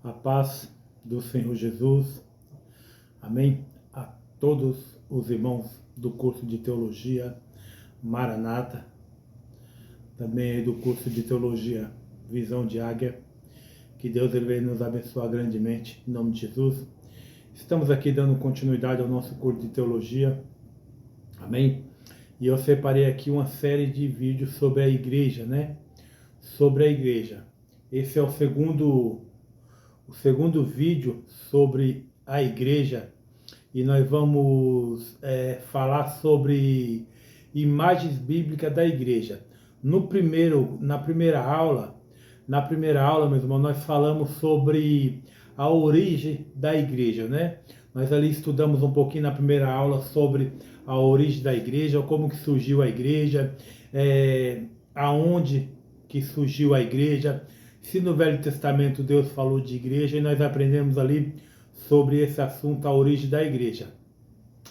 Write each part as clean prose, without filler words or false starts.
A paz do Senhor Jesus, amém, a todos os irmãos do curso de Teologia Maranata, também do curso de Teologia Visão de Águia, que Deus ele venha nos abençoar grandemente, em nome de Jesus. Estamos aqui dando continuidade ao nosso curso de Teologia, amém, e eu separei aqui uma série de vídeos sobre a igreja, né, sobre a igreja. Esse é o segundo vídeo sobre a igreja e nós vamos falar sobre imagens bíblicas da igreja. Na primeira aula, meu irmão, nós falamos sobre a origem da igreja, né? Nós ali estudamos um pouquinho na primeira aula sobre a origem da igreja, como que surgiu a igreja, aonde que surgiu a igreja, se no Velho Testamento Deus falou de igreja, e nós aprendemos ali sobre esse assunto, a origem da igreja.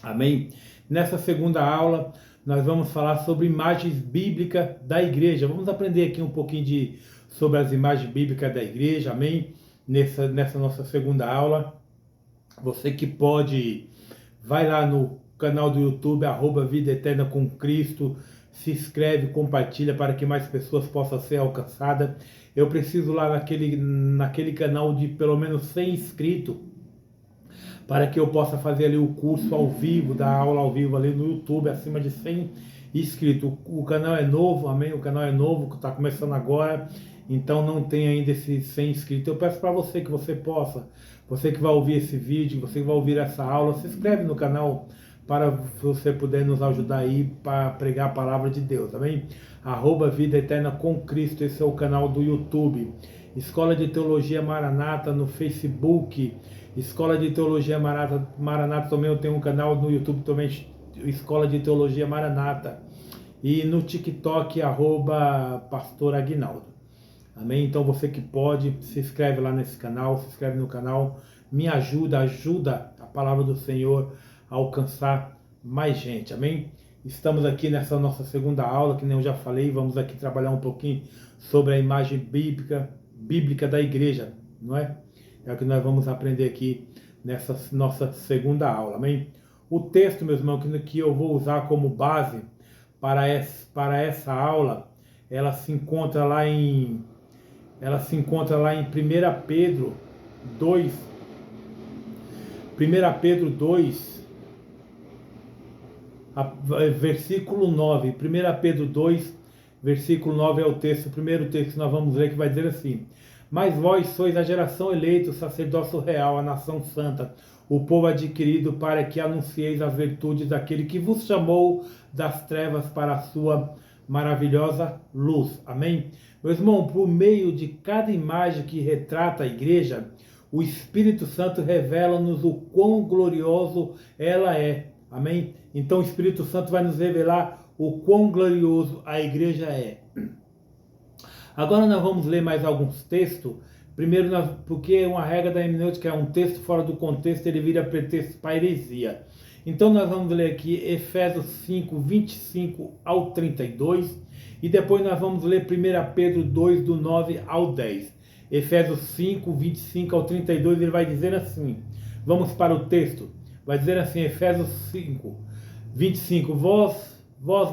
Amém? Nessa segunda aula, nós vamos falar sobre imagens bíblicas da igreja. Vamos aprender aqui um pouquinho sobre as imagens bíblicas da igreja, amém? Nessa nossa segunda aula. Você que pode, vai lá no canal do YouTube, @Vida Eterna com Cristo, se inscreve, compartilha para que mais pessoas possam ser alcançadas. Eu preciso lá naquele canal de pelo menos 100 inscritos para que eu possa fazer ali o curso ao vivo, dar aula ao vivo ali no YouTube, acima de 100 inscritos. O canal é novo, amém? O canal é novo, que está começando agora, então não tem ainda esses 100 inscritos. Eu peço para você que você possa, você que vai ouvir esse vídeo, você que vai ouvir essa aula, se inscreve no canal, para você poder nos ajudar aí para pregar a palavra de Deus, amém? @Vida Eterna com Cristo, esse é o canal do YouTube. Escola de Teologia Maranata no Facebook, Escola de Teologia Maranata também, eu tenho um canal no YouTube também, Escola de Teologia Maranata. E no TikTok, @Pastor Aguinaldo. Amém? Então você que pode, se inscreve lá nesse canal, se inscreve no canal, me ajuda a palavra do Senhor a alcançar mais gente, amém? Estamos aqui nessa nossa segunda aula, que nem eu já falei, vamos aqui trabalhar um pouquinho sobre a imagem bíblica da igreja, não é? É o que nós vamos aprender aqui nessa nossa segunda aula, amém? O texto, meus irmãos, que eu vou usar como base para essa aula, ela se encontra lá em 1 Pedro 2, 1 Pedro 2, versículo 9. 1 Pedro 2, versículo 9 é o texto, o primeiro texto que nós vamos ler, que vai dizer assim: mas vós sois a geração eleita, o sacerdócio real, a nação santa, o povo adquirido, para que anuncieis as virtudes daquele que vos chamou das trevas para a sua maravilhosa luz. Amém? Meu irmão, por meio de cada imagem que retrata a igreja, o Espírito Santo revela-nos o quão glorioso ela é. Amém? Então o Espírito Santo vai nos revelar o quão glorioso a igreja é. Agora nós vamos ler mais alguns textos. Primeiro, porque uma regra da hermenêutica é um texto fora do contexto, ele vira pretexto para heresia. Então nós vamos ler aqui Efésios 5, 25 ao 32. E depois nós vamos ler 1 Pedro 2, do 9 ao 10. Efésios 5, 25 ao 32, ele vai dizer assim. Vamos para o texto. Vai dizer assim, Efésios 5, 25. Vós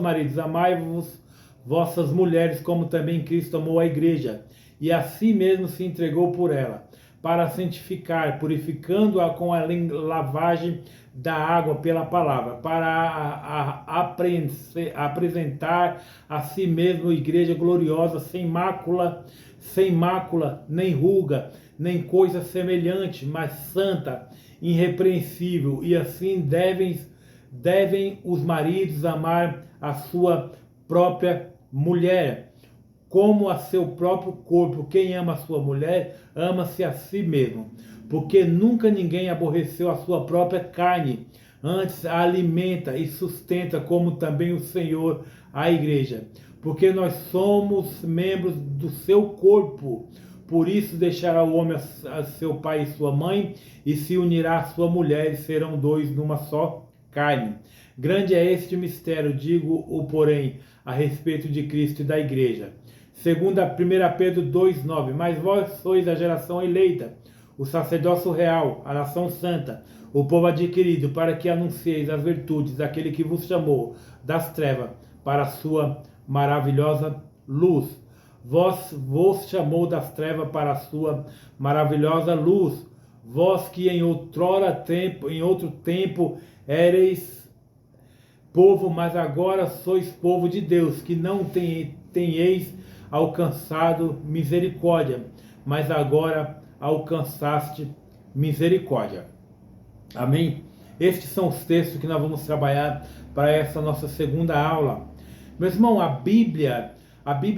maridos, amai-vos vossas mulheres, como também Cristo amou a igreja, e a si mesmo se entregou por ela, para santificar, purificando-a com a lavagem da água pela palavra, para apresentar a si mesmo igreja gloriosa, sem mácula, nem ruga, nem coisa semelhante, mas santa, irrepreensível. E assim devem os maridos amar a sua própria mulher, como a seu próprio corpo. Quem ama a sua mulher, ama-se a si mesmo, porque nunca ninguém aborreceu a sua própria carne, antes a alimenta e sustenta, como também o Senhor a igreja, porque nós somos membros do seu corpo. Por isso deixará o homem a seu pai e sua mãe, e se unirá à sua mulher, e serão dois numa só carne. Grande é este mistério, digo-o, porém, a respeito de Cristo e da igreja. 1 Pedro 2,9. Mas vós sois a geração eleita, o sacerdócio real, a nação santa, o povo adquirido, para que anuncieis as virtudes daquele que vos chamou das trevas para a sua maravilhosa luz. Vos chamou das trevas para a sua maravilhosa luz. Vós que em outro tempo éreis povo, mas agora sois povo de Deus, que não tenheis alcançado misericórdia, mas agora alcançaste misericórdia. Amém? Estes são os textos que nós vamos trabalhar para essa nossa segunda aula. Meu irmão, a Bíblia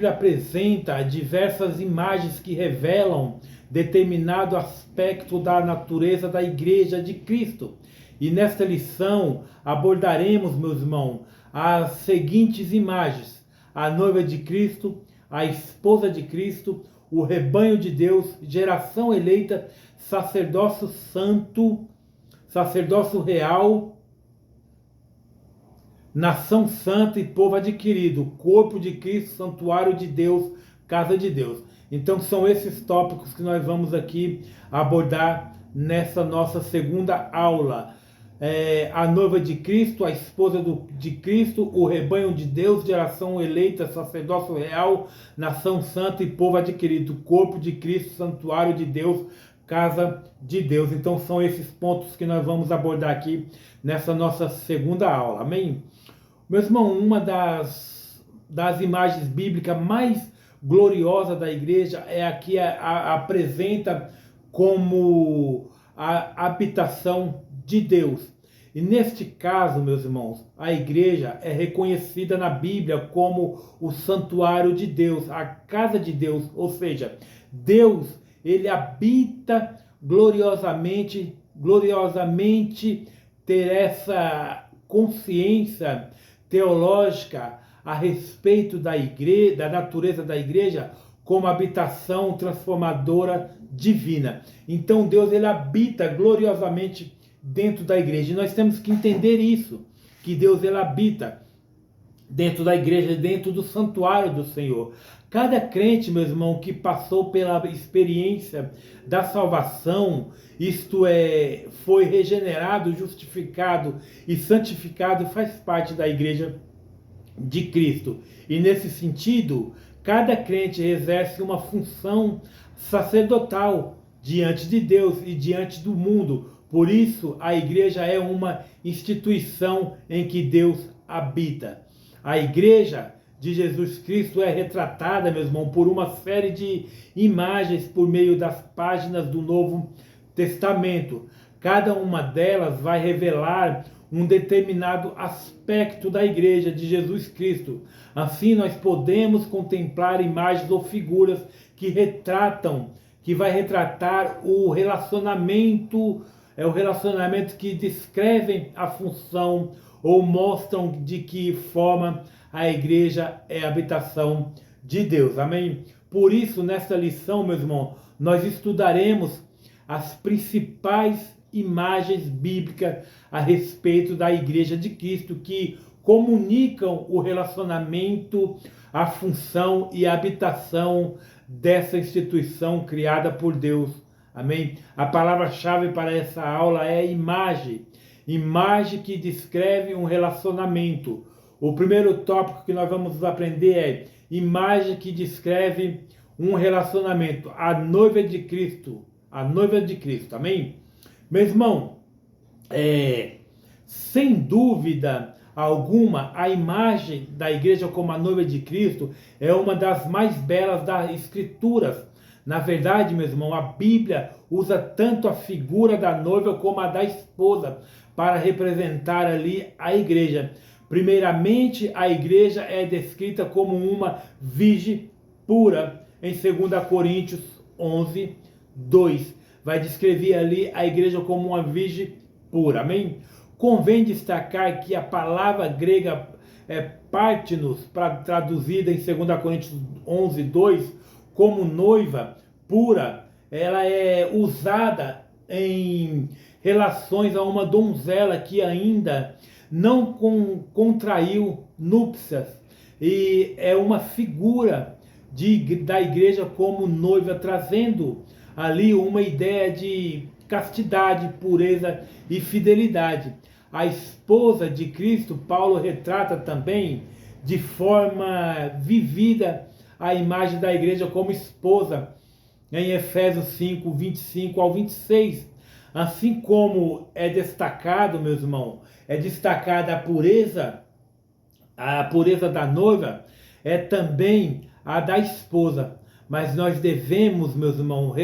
apresenta diversas imagens que revelam determinado aspecto da natureza da Igreja de Cristo. E nesta lição abordaremos, meus irmãos, as seguintes imagens: a noiva de Cristo, a esposa de Cristo, o rebanho de Deus, geração eleita, sacerdócio santo, sacerdócio real, nação santa e povo adquirido, corpo de Cristo, santuário de Deus, casa de Deus. Então são esses tópicos que nós vamos aqui abordar nessa nossa segunda aula. A noiva de Cristo, a esposa de Cristo, o rebanho de Deus, geração eleita, sacerdócio real, nação santa e povo adquirido, corpo de Cristo, santuário de Deus, casa de Deus. Então são esses pontos que nós vamos abordar aqui nessa nossa segunda aula. Amém? Meu irmão, uma das imagens bíblicas mais gloriosas da igreja é a que apresenta como a habitação de Deus. E neste caso, meus irmãos, a igreja é reconhecida na Bíblia como o santuário de Deus, a casa de Deus, ou seja, Deus, ele habita gloriosamente ter essa consciência teológica a respeito da igreja, da natureza da igreja, como habitação transformadora divina. Então Deus, ele habita gloriosamente dentro da igreja. E nós temos que entender isso, que Deus, ele habita dentro da igreja, dentro do santuário do Senhor. Cada crente, meu irmão, que passou pela experiência da salvação, isto é, foi regenerado, justificado e santificado, faz parte da igreja de Cristo. E nesse sentido, cada crente exerce uma função sacerdotal diante de Deus e diante do mundo. Por isso, a igreja é uma instituição em que Deus habita. A igreja de Jesus Cristo é retratada, meu irmão, por uma série de imagens por meio das páginas do Novo Testamento. Cada uma delas vai revelar um determinado aspecto da igreja de Jesus Cristo. Assim, nós podemos contemplar imagens ou figuras que vai retratar o relacionamento que descrevem a função ou mostram de que forma a igreja é a habitação de Deus. Amém? Por isso, nesta lição, meus irmãos, nós estudaremos as principais imagens bíblicas a respeito da igreja de Cristo que comunicam o relacionamento, a função e a habitação dessa instituição criada por Deus. Amém? A palavra-chave para essa aula é imagem. Imagem que descreve um relacionamento. O primeiro tópico que nós vamos aprender é imagem que descreve um relacionamento. A noiva de Cristo. A noiva de Cristo. Amém? Meu irmão, sem dúvida alguma, a imagem da igreja como a noiva de Cristo é uma das mais belas das Escrituras. Na verdade, meu irmão, a Bíblia usa tanto a figura da noiva como a da esposa para representar ali a igreja. Primeiramente, a igreja é descrita como uma virgem pura, em 2 Coríntios 11, 2. Vai descrever ali a igreja como uma virgem pura. Amém? Convém destacar que a palavra grega partenos, traduzida em 2 Coríntios 11, 2, como noiva pura, ela é usada em relações a uma donzela que ainda não contraiu núpcias, e é uma figura da igreja como noiva, trazendo ali uma ideia de castidade, pureza e fidelidade. A esposa de Cristo, Paulo retrata também de forma vivida a imagem da igreja como esposa, em Efésios 5, 25 ao 26. Assim como é destacado, meus irmãos, é destacada a pureza da noiva, é também a da esposa. Mas nós devemos, meus irmãos,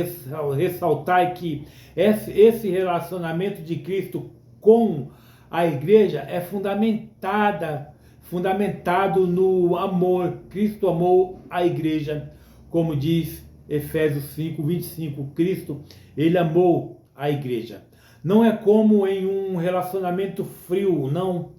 ressaltar que esse relacionamento de Cristo com a igreja é fundamentado no amor. Cristo amou a igreja, como diz Efésios 5, 25. Cristo, ele amou a igreja. Não é como em um relacionamento frio, não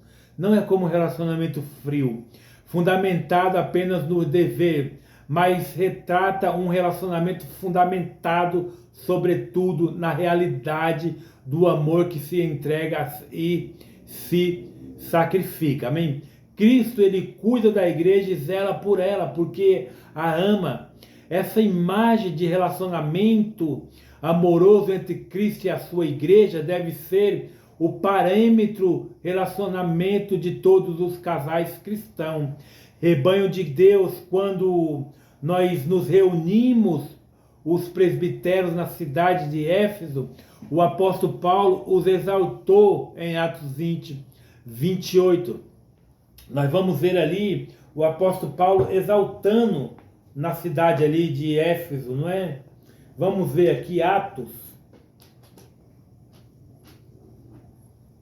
é como um relacionamento frio, fundamentado apenas no dever, mas retrata um relacionamento fundamentado, sobretudo, na realidade do amor que se entrega e se sacrifica. Amém? Cristo, ele cuida da igreja e zela por ela, porque a ama. Essa imagem de relacionamento amoroso entre Cristo e a sua igreja deve ser o parâmetro relacionamento de todos os casais cristãos. Rebanho de Deus, quando nós nos reunimos, os presbitérios na cidade de Éfeso, o apóstolo Paulo os exaltou em Atos 20, 28. Nós vamos ver ali o apóstolo Paulo exaltando na cidade ali de Éfeso, não é? Vamos ver aqui Atos.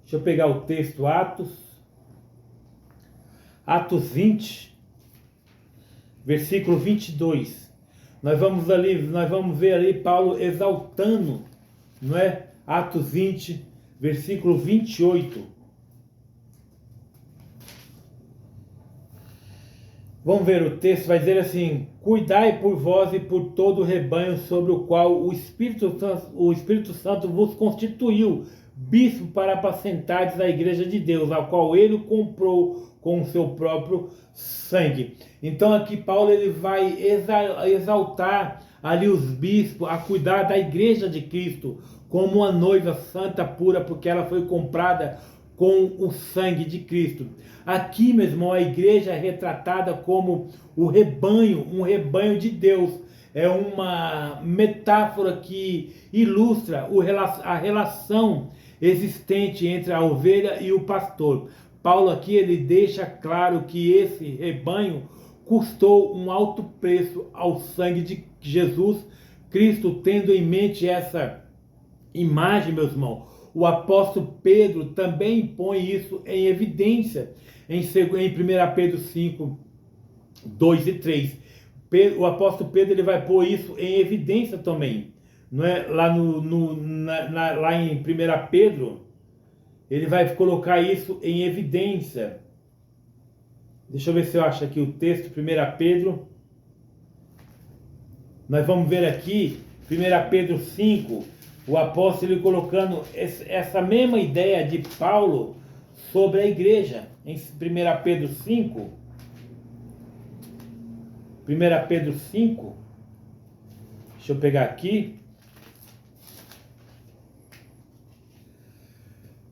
Deixa eu pegar o texto, Atos 20, versículo 22. Nós vamos ver ali Paulo exaltando, não é? Atos 20, versículo 28. Vamos ver o texto, vai dizer assim: cuidai por vós e por todo o rebanho sobre o qual o Espírito Santo vos constituiu bispo para apacentardes a igreja de Deus, a qual ele comprou com o seu próprio sangue. Então aqui Paulo ele vai exaltar ali os bispos a cuidar da igreja de Cristo como uma noiva santa, pura, porque ela foi comprada com o sangue de Cristo. Aqui, meu irmão, a igreja é retratada como o rebanho, um rebanho de Deus. É uma metáfora que ilustra a relação existente entre a ovelha e o pastor. Paulo aqui ele deixa claro que esse rebanho custou um alto preço ao sangue de Jesus Cristo. Tendo em mente essa imagem, meus irmãos, o apóstolo Pedro também põe isso em evidência em 1 Pedro 5, 2 e 3. O apóstolo Pedro ele vai pôr isso em evidência também. Não é? Lá em 1 Pedro, ele vai colocar isso em evidência. Deixa eu ver se eu acho aqui o texto, 1 Pedro. Nós vamos ver aqui, 1 Pedro 5, o apóstolo ele colocando essa mesma ideia de Paulo sobre a igreja. Em 1 Pedro 5, 1 Pedro 5, deixa eu pegar aqui,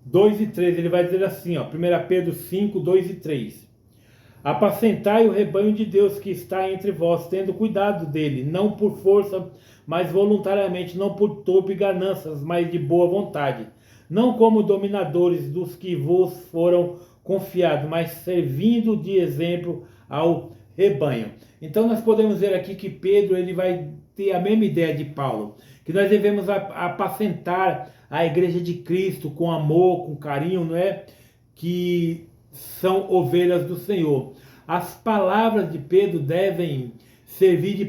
2 e 3, ele vai dizer assim, ó, 1 Pedro 5, 2 e 3. Apacentai o rebanho de Deus que está entre vós, tendo cuidado dele, não por força, mas voluntariamente, não por torpe ganâncias, mas de boa vontade. Não como dominadores dos que vos foram confiados, mas servindo de exemplo ao rebanho. Então nós podemos ver aqui que Pedro ele vai ter a mesma ideia de Paulo, que nós devemos apacentar a igreja de Cristo com amor, com carinho, não é? Que são ovelhas do Senhor. As palavras de Pedro devem servir de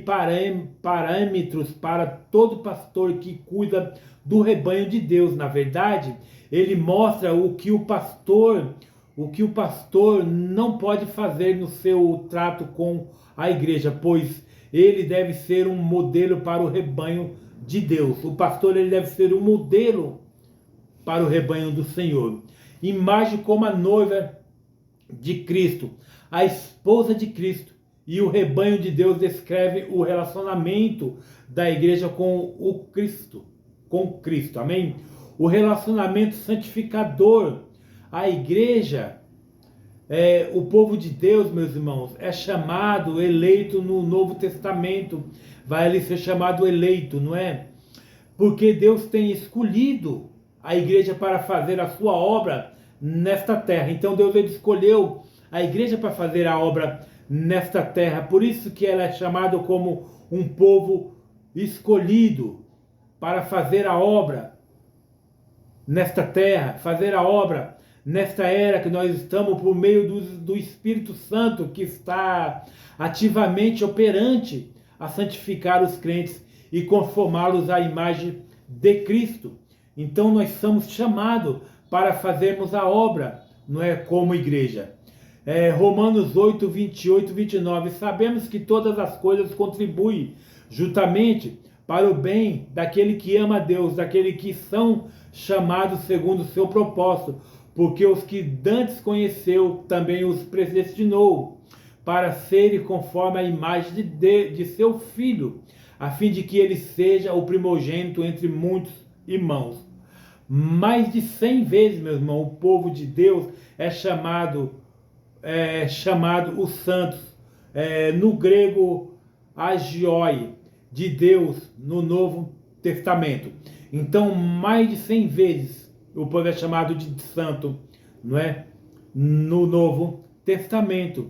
parâmetros para todo pastor que cuida do rebanho de Deus. Na verdade, ele mostra o que o pastor não pode fazer no seu trato com a igreja, pois ele deve ser um modelo para o rebanho de Deus. O pastor ele deve ser um modelo para o rebanho do Senhor. Imagem como a noiva de Cristo, a esposa de Cristo E o rebanho de Deus descreve o relacionamento da igreja com o Cristo, amém? O relacionamento santificador. A igreja, o povo de Deus, meus irmãos, é chamado, eleito no Novo Testamento. Vai ali ser chamado eleito, não é? Porque Deus tem escolhido a igreja para fazer a sua obra nesta terra. Então Deus ele escolheu a igreja para fazer a obra nesta terra. Por isso que ela é chamada como um povo escolhido para fazer a obra nesta terra, fazer a obra nesta era que nós estamos por meio do Espírito Santo que está ativamente operante a santificar os crentes e conformá-los à imagem de Cristo. Então nós somos chamados para fazermos a obra, não é, como igreja. Romanos 8, 28 e 29. Sabemos que todas as coisas contribuem juntamente para o bem daquele que ama a Deus, daquele que são chamados segundo o seu propósito, porque os que dantes conheceu também os predestinou para serem conforme a imagem de seu Filho, a fim de que ele seja o primogênito entre muitos irmãos. Mais de 100 vezes, meu irmão, o povo de Deus é chamado os santos, no grego agioi, de Deus no Novo Testamento. Então, mais de 100 vezes o povo é chamado de santo, não é? No Novo Testamento.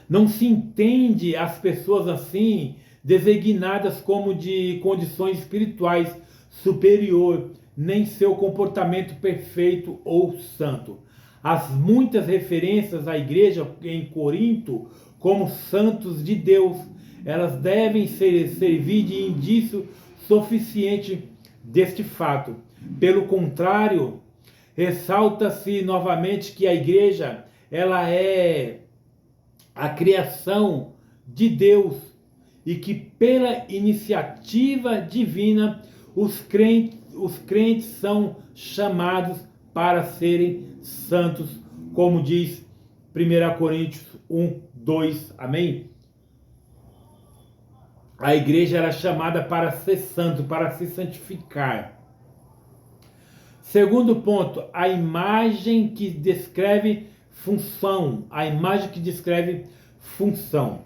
Não se entende as pessoas assim, designadas como de condições espirituais superior, nem seu comportamento perfeito ou santo. As muitas referências à igreja em Corinto como santos de Deus, elas devem servir de indício suficiente deste fato. Pelo contrário, ressalta-se novamente que a igreja, ela é a criação de Deus e que pela iniciativa divina os crentes são chamados para serem santos, como diz 1 Coríntios 1, 2, amém? A igreja era chamada para ser santo, para se santificar. Segundo ponto, a imagem que descreve função. A imagem que descreve função.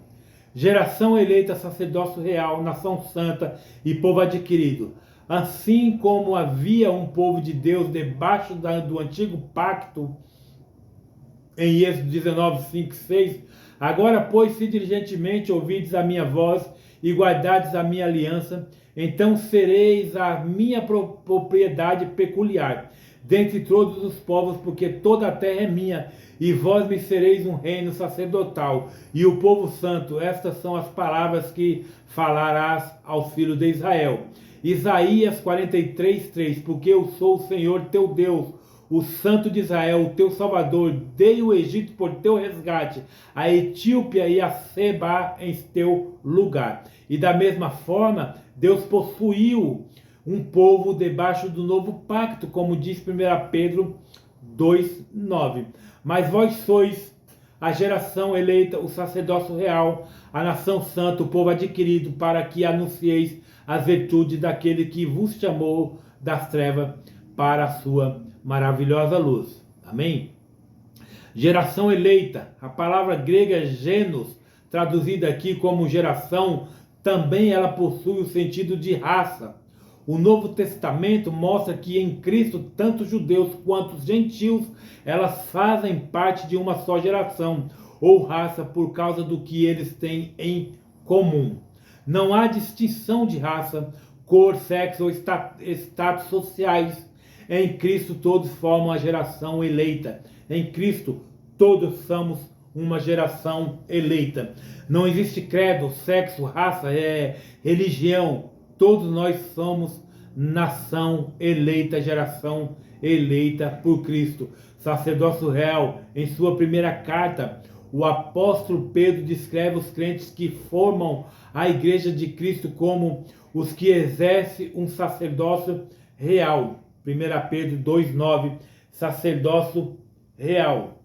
Geração eleita, sacerdócio real, nação santa e povo adquirido. Assim como havia um povo de Deus debaixo do antigo pacto, em Êxodo 19, 5 e 6, agora, pois, se diligentemente ouvides a minha voz e guardardes a minha aliança, então sereis a minha propriedade peculiar dentre todos os povos, porque toda a terra é minha, e vós me sereis um reino sacerdotal e o povo santo. Estas são as palavras que falarás aos filhos de Israel. Isaías 43, 3. Porque eu sou o Senhor teu Deus, o Santo de Israel, o teu Salvador. Dei o Egito por teu resgate, a Etiópia e a Seba em teu lugar. E da mesma forma, Deus possuiu um povo debaixo do novo pacto, como diz 1 Pedro 2, 9. Mas vós sois a geração eleita, o sacerdócio real, a nação santa, o povo adquirido, para que anuncieis as virtudes daquele que vos chamou das trevas para a sua maravilhosa luz. Amém? Geração eleita, a palavra grega genos, traduzida aqui como geração, também ela possui o sentido de raça. O Novo Testamento mostra que em Cristo, tanto judeus quanto gentios, elas fazem parte de uma só geração ou raça por causa do que eles têm em comum. Não há distinção de raça, cor, sexo ou status sociais. Em Cristo todos formam a geração eleita. Em Cristo todos somos uma geração eleita. Não existe credo, sexo, raça, religião. Todos nós somos nação eleita, geração eleita por Cristo. Sacerdócio real. Em sua primeira carta, o apóstolo Pedro descreve os crentes que formam a igreja de Cristo como os que exercem um sacerdócio real. 1 Pedro 2,9, sacerdócio real,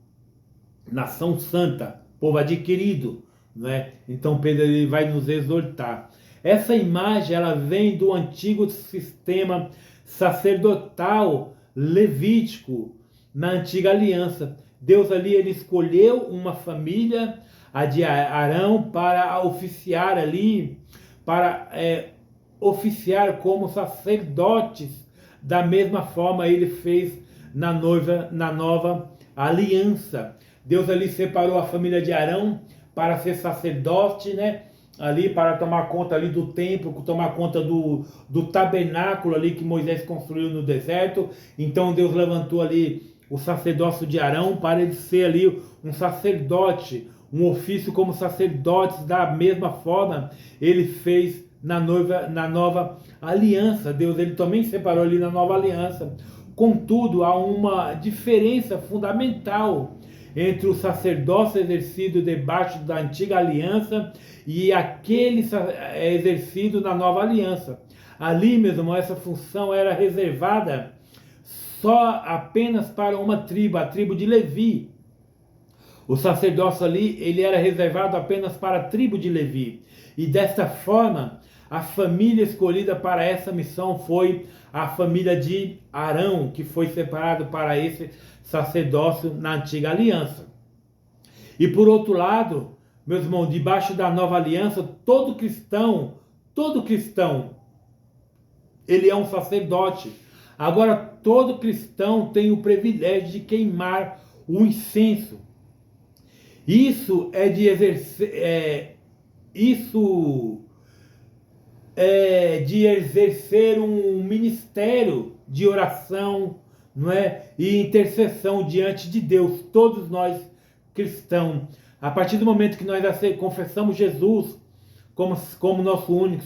nação santa, povo adquirido, não é? Então Pedro ele vai nos exortar. Essa imagem ela vem do antigo sistema sacerdotal levítico na antiga aliança. Deus ali ele escolheu uma família, a de Arão, para oficiar ali, para oficiar como sacerdotes. Da mesma forma ele fez na nova aliança. Deus ali separou a família de Arão para ser sacerdote, né? Ali para tomar conta ali do templo, tomar conta do tabernáculo ali que Moisés construiu no deserto. Então Deus levantou ali o sacerdócio de Arão para ele ser ali um sacerdote, um ofício como sacerdotes. Da mesma forma ele fez na nova aliança. Deus ele também separou ali na nova aliança. Contudo, há uma diferença fundamental entre o sacerdócio exercido debaixo da antiga aliança e aquele exercido na nova aliança. Ali, meus irmãos, essa função era reservada só apenas para uma tribo, a tribo de Levi. O sacerdócio ali, ele era reservado apenas para a tribo de Levi. E desta forma, a família escolhida para essa missão foi a família de Arão, que foi separado para esse sacerdócio na antiga aliança. E por outro lado, meus irmãos, debaixo da nova aliança, todo cristão, ele é um sacerdote. Agora, todo cristão tem o privilégio de queimar o incenso. Isso é de exercer um ministério de oração, não é? E intercessão diante de Deus. Todos nós cristãos, a partir do momento que nós confessamos Jesus como nosso único,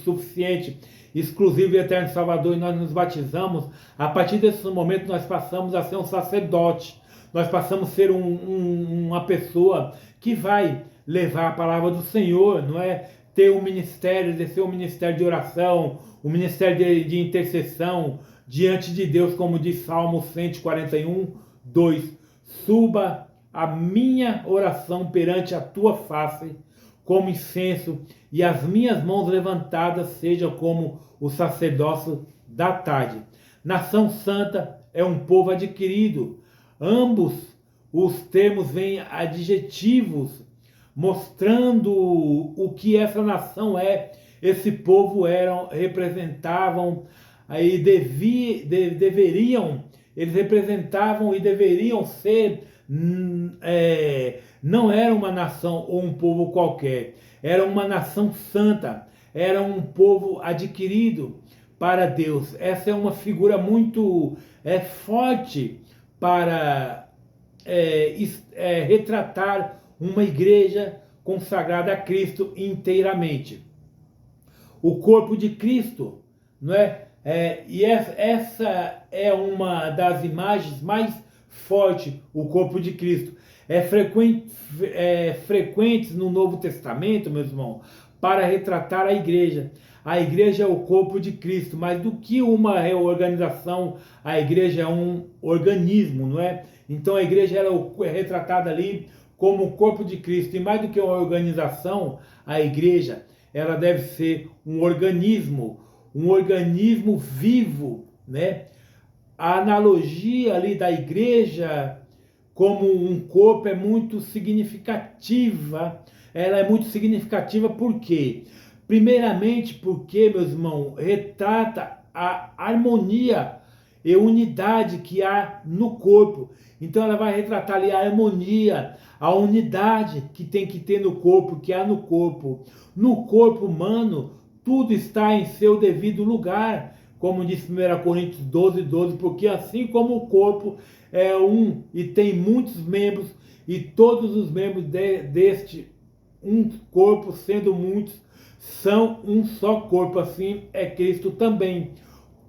suficiente, exclusivo e eterno Salvador, e nós nos batizamos, a partir desse momento nós passamos a ser um sacerdote. Nós passamos a ser uma pessoa que vai levar a palavra do Senhor, não é? Ter um ministério, exercer um ministério de oração, um ministério de intercessão diante de Deus, como diz Salmo 141, 2. Suba a minha oração perante a tua face como incenso, e as minhas mãos levantadas sejam como o sacerdócio da tarde. Nação santa é um povo adquirido. Ambos os termos vêm adjetivos, mostrando o que essa nação é. Esse povo representavam e eles representavam e deveriam ser, não era uma nação ou um povo qualquer, era uma nação santa, era um povo adquirido para Deus. Essa é uma figura muito forte para retratar uma igreja consagrada a Cristo inteiramente. O corpo de Cristo, não é? E essa é uma das imagens mais fortes, o corpo de Cristo. Frequentes no Novo Testamento, meus irmãos, para retratar a igreja. A igreja é o corpo de Cristo, mas do que uma reorganização, a igreja é um organismo, não é? Então a igreja é retratada ali como o corpo de Cristo, e mais do que uma organização, a igreja ela deve ser um organismo vivo, né? A analogia ali da igreja como um corpo é muito significativa. Ela é muito significativa por quê? Primeiramente porque, meus irmãos, retrata a harmonia e unidade que há no corpo. Então ela vai retratar ali a harmonia, a unidade que tem que ter no corpo, que há no corpo. No corpo humano, tudo está em seu devido lugar, como diz 1 Coríntios 12, 12, porque assim como o corpo é um e tem muitos membros, e todos os membros deste um corpo, sendo muitos, são um só corpo, assim é Cristo também.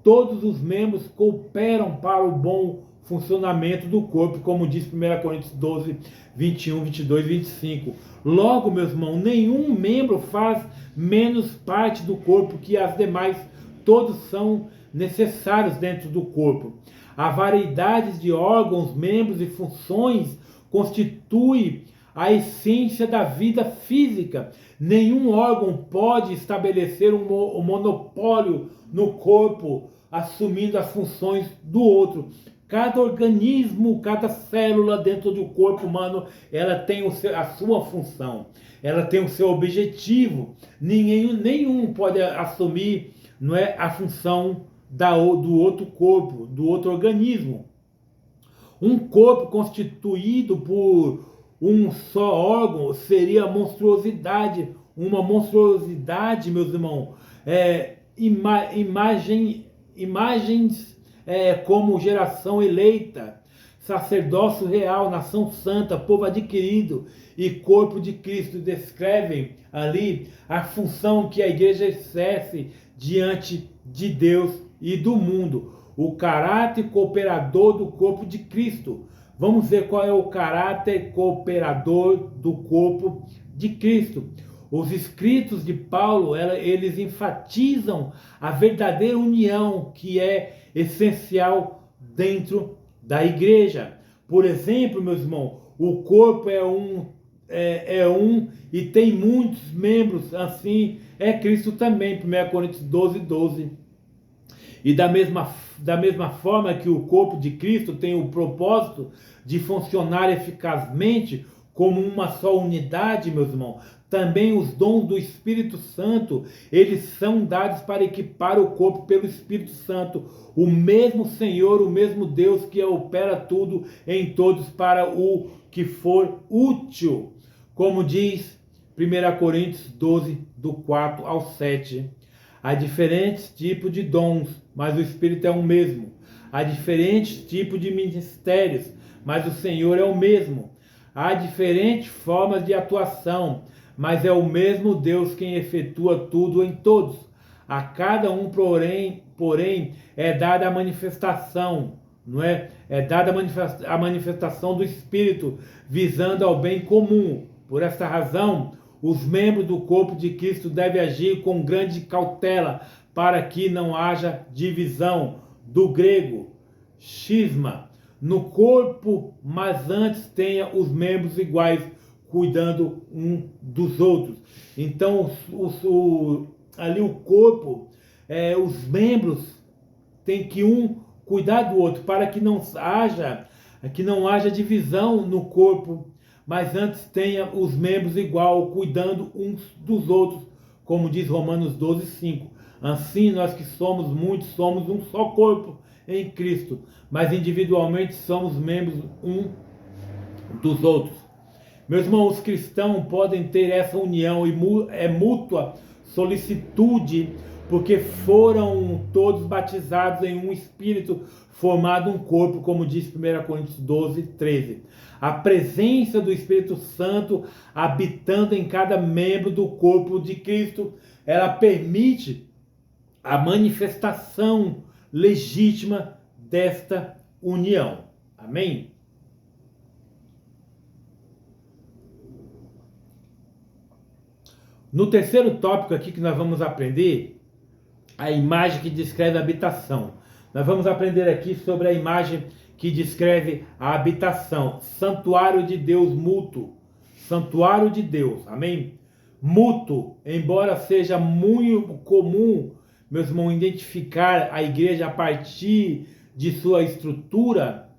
Todos os membros cooperam para o bom funcionamento do corpo, como diz 1 Coríntios 12, 21, 22, 25. Logo, meus irmãos, nenhum membro faz menos parte do corpo que as demais. Todos são necessários dentro do corpo. A variedade de órgãos, membros e funções constitui a essência da vida física. Nenhum órgão pode estabelecer um monopólio no corpo, assumindo as funções do outro. Cada organismo, cada célula dentro do corpo humano, ela tem a sua função, ela tem o seu objetivo. Nenhum pode assumir, não é, a função do outro corpo, do outro organismo. Um corpo constituído por um só órgão seria monstruosidade, uma monstruosidade, meus irmãos. Imagens como geração eleita, sacerdócio real, nação santa, povo adquirido e corpo de Cristo descrevem ali a função que a igreja exerce diante de Deus e do mundo. O caráter cooperador do corpo de Cristo. Vamos ver qual é o caráter cooperador do corpo de Cristo. Os escritos de Paulo, eles enfatizam a verdadeira união que é essencial dentro da igreja. Por exemplo, meus irmãos, o corpo é um e tem muitos membros, assim é Cristo também, 1 Coríntios 12:12. E da mesma forma que o corpo de Cristo tem o propósito de funcionar eficazmente como uma só unidade, meus irmãos, também os dons do Espírito Santo, eles são dados para equipar o corpo pelo Espírito Santo. O mesmo Senhor, o mesmo Deus que opera tudo em todos para o que for útil. Como diz 1 Coríntios 12, do 4 ao 7. Há diferentes tipos de dons, mas o Espírito é o mesmo. Há diferentes tipos de ministérios, mas o Senhor é o mesmo. Há diferentes formas de atuação, mas é o mesmo Deus quem efetua tudo em todos. A cada um, porém é dada a manifestação, não é? É dada a manifestação do Espírito, visando ao bem comum. Por esta razão, os membros do corpo de Cristo devem agir com grande cautela, para que não haja divisão, do grego, schisma, no corpo, mas antes tenha os membros iguais, cuidando um dos outros. Então, ali o corpo, os membros têm que um cuidar do outro, para que não haja divisão no corpo, mas antes tenha os membros igual, cuidando uns dos outros, como diz Romanos 12:5. Assim, nós que somos muitos, somos um só corpo em Cristo, mas individualmente somos membros um dos outros. Meus irmãos, os cristãos podem ter essa união e mútua solicitude, porque foram todos batizados em um espírito, formado um corpo, como diz 1 Coríntios 12:13. A presença do Espírito Santo habitando em cada membro do corpo de Cristo, ela permite a manifestação legítima desta união. Amém? No terceiro tópico aqui que nós vamos aprender, a imagem que descreve a habitação. Nós vamos aprender aqui sobre a imagem que descreve a habitação. Santuário de Deus mútuo. Santuário de Deus. Amém? Mútuo. Embora seja muito comum, meus irmãos, identificar a igreja a partir de sua estrutura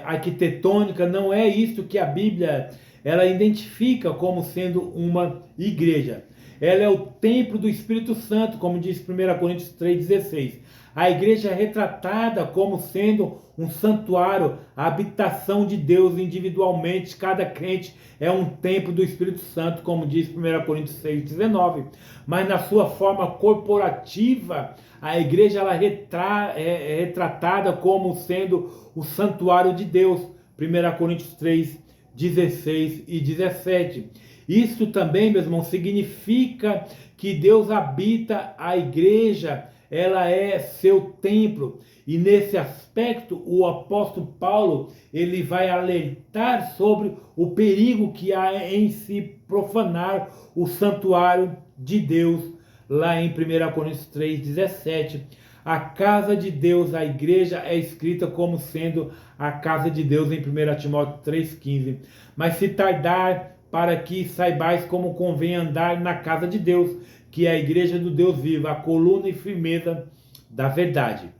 arquitetônica, não é isto que a Bíblia ela identifica como sendo uma igreja. Ela é o templo do Espírito Santo, como diz 1 Coríntios 3,16. A igreja é retratada como sendo um santuário, a habitação de Deus individualmente. Cada crente é um templo do Espírito Santo, como diz 1 Coríntios 6,19. Mas na sua forma corporativa, a igreja ela é retratada como sendo o santuário de Deus. 1 Coríntios 3, 16 e 17. Isso também, meus irmãos, significa que Deus habita a igreja, ela é seu templo. E nesse aspecto, o apóstolo Paulo, ele vai alertar sobre o perigo que há em se profanar o santuário de Deus lá em 1 Coríntios 3,17, a casa de Deus, a igreja, é escrita como sendo a casa de Deus em 1 Timóteo 3,15. Mas se tardar, para que saibais como convém andar na casa de Deus, que é a igreja do Deus vivo, a coluna e firmeza da verdade.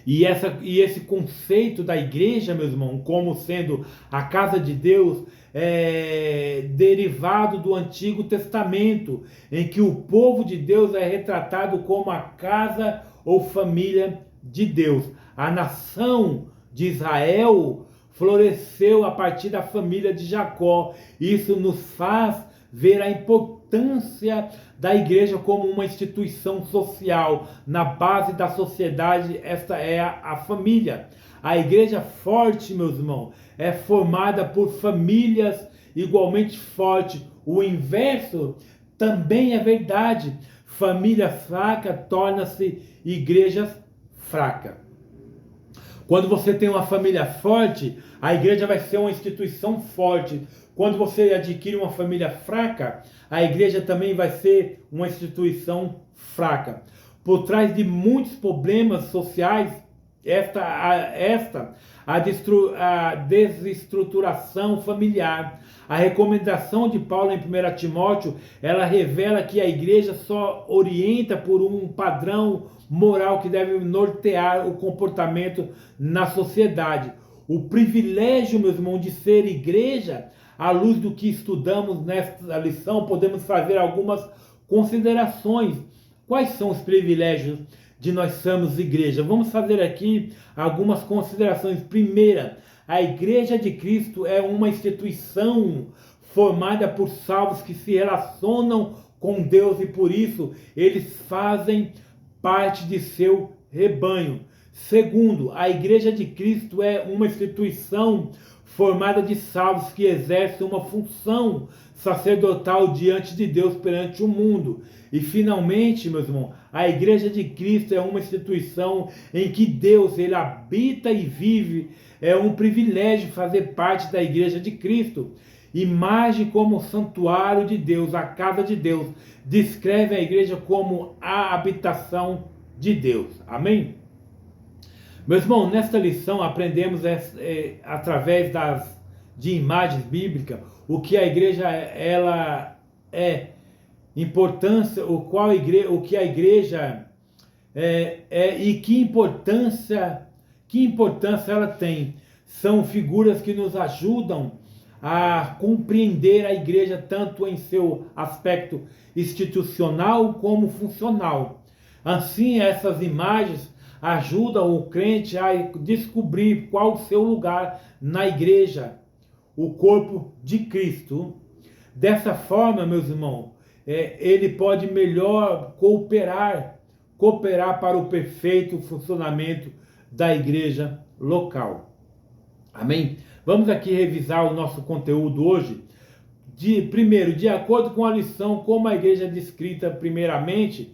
E esse conceito da igreja, meu irmão, como sendo a casa de Deus, é derivado do Antigo Testamento, em que o povo de Deus é retratado como a casa ou família de Deus. A nação de Israel floresceu a partir da família de Jacó. Isso nos faz ver a importância da igreja como uma instituição social. Na base da sociedade, esta é a família. A igreja forte, meus irmãos, é formada por famílias igualmente fortes. O inverso também é verdade. Família fraca torna-se igreja fraca. Quando você tem uma família forte, a igreja vai ser uma instituição forte. Quando você adquire uma família fraca, a igreja também vai ser uma instituição fraca. Por trás de muitos problemas sociais, a desestruturação familiar, a recomendação de Paulo em 1 Timóteo, ela revela que a igreja só orienta por um padrão moral que deve nortear o comportamento na sociedade. O privilégio, meus irmãos, de ser igreja, à luz do que estudamos nesta lição, podemos fazer algumas considerações. Quais são os privilégios de nós sermos igreja? Vamos fazer aqui algumas considerações. Primeira, a Igreja de Cristo é uma instituição formada por salvos que se relacionam com Deus e por isso eles fazem parte de seu rebanho. Segundo, a Igreja de Cristo é uma instituição formada de salvos que exercem uma função sacerdotal diante de Deus perante o mundo. E finalmente, meus irmãos, a Igreja de Cristo é uma instituição em que Deus, ele habita e vive. É um privilégio fazer parte da Igreja de Cristo. Imagem como santuário de Deus, a casa de Deus, descreve a igreja como a habitação de Deus. Amém? Meus irmãos, nesta lição aprendemos através de imagens bíblicas o que a igreja ela é, importância, o que a igreja e que importância ela tem. São figuras que nos ajudam a compreender a igreja tanto em seu aspecto institucional como funcional. Assim, essas imagens ajudam o crente a descobrir qual o seu lugar na igreja, o corpo de Cristo. Dessa forma, meus irmãos, ele pode melhor cooperar para o perfeito funcionamento da igreja local. Amém? Vamos aqui revisar o nosso conteúdo hoje. Primeiro, de acordo com a lição, como a igreja é descrita primeiramente,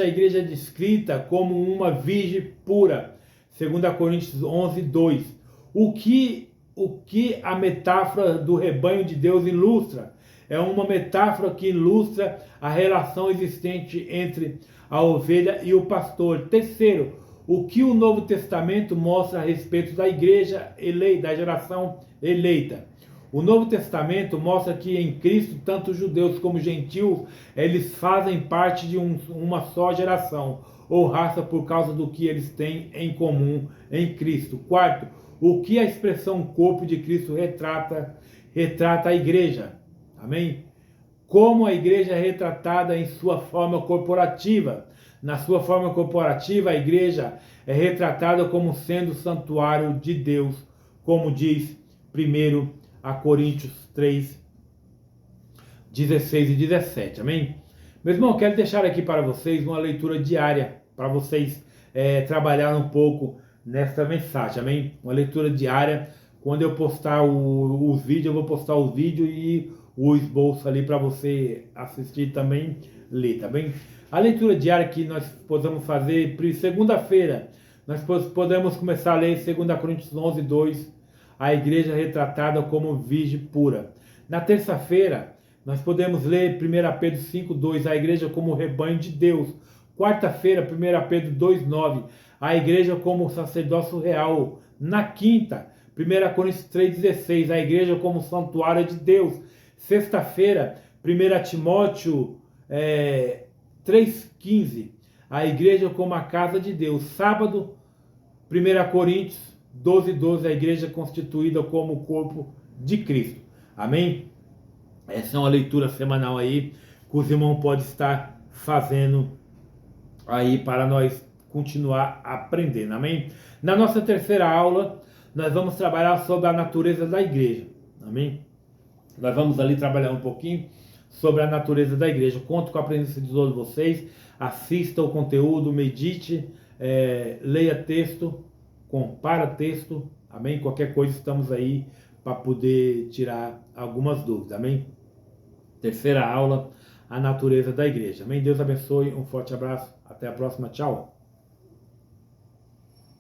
a igreja é descrita como uma virgem pura, 2 Coríntios 11, 2. O que a metáfora do rebanho de Deus ilustra? É uma metáfora que ilustra a relação existente entre a ovelha e o pastor. Terceiro, o que o Novo Testamento mostra a respeito da igreja eleita, da geração eleita. O Novo Testamento mostra que em Cristo, tanto judeus como gentios, eles fazem parte de uma só geração, ou raça, por causa do que eles têm em comum em Cristo. Quarto, o que a expressão corpo de Cristo retrata a igreja. Amém? Como a igreja é retratada em sua forma corporativa. Na sua forma corporativa, a igreja é retratada como sendo o santuário de Deus, como diz 1 Coríntios 3, 16 e 17. Amém? Meu irmão, eu quero deixar aqui para vocês uma leitura diária, para vocês trabalhar um pouco nesta mensagem. Amém? Uma leitura diária. Quando eu postar os vídeos, eu vou postar os vídeos e o esboço ali para você assistir também, ler, tá bem? A leitura diária que nós podemos fazer, segunda-feira, nós podemos começar a ler 2 Coríntios 11, 2, a igreja retratada como virgem pura. Na terça-feira, Nós podemos ler 1 Pedro 5,2, a igreja como rebanho de Deus. Quarta-feira, 1 Pedro 2,9, a igreja como sacerdócio real. Na quinta, 1 Coríntios 3,16, a igreja como santuário de Deus. Sexta-feira, 1 Timóteo 3,15, a igreja como a casa de Deus. Sábado, 1 Coríntios 12,12, a igreja constituída como o corpo de Cristo. Amém? Essa é uma leitura semanal aí que os irmãos podem estar fazendo aí para nós continuar aprendendo. Amém? Na nossa terceira aula, nós vamos trabalhar sobre a natureza da igreja. Amém? Nós vamos ali trabalhar um pouquinho sobre a natureza da igreja. Conto com a presença de todos vocês. Assista o conteúdo, medite, leia texto, compara texto. Amém? Qualquer coisa estamos aí para poder tirar algumas dúvidas. Amém? Terceira aula, a natureza da igreja. Amém? Deus abençoe. Um forte abraço. Até a próxima. Tchau.